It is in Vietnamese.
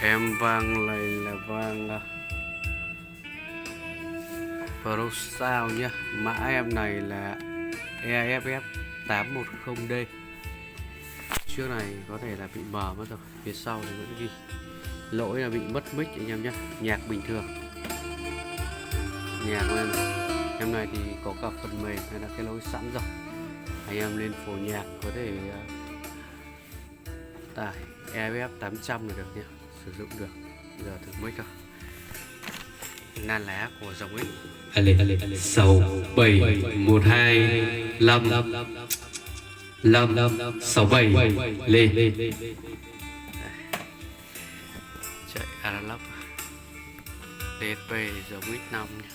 Em vang này là vang Pro sao nhá. Mã em này là EFF 810D. Trước này có thể là bị mờ mất rồi, phía sau thì vẫn ghi lỗi là bị mất mic anh em nhé. Nhạc bình thường, nhạc lên em này thì có cả phần mềm hay là cái lỗi sẵn rồi, anh em lên phổ nhạc có thể tải EFF 800 là được nhé, sử dụng được. Giờ thử mic rồi, nan lá của dòng X 6 7 1 2 5 5 6 7 lên chạy analog DSP dòng X5 nhé.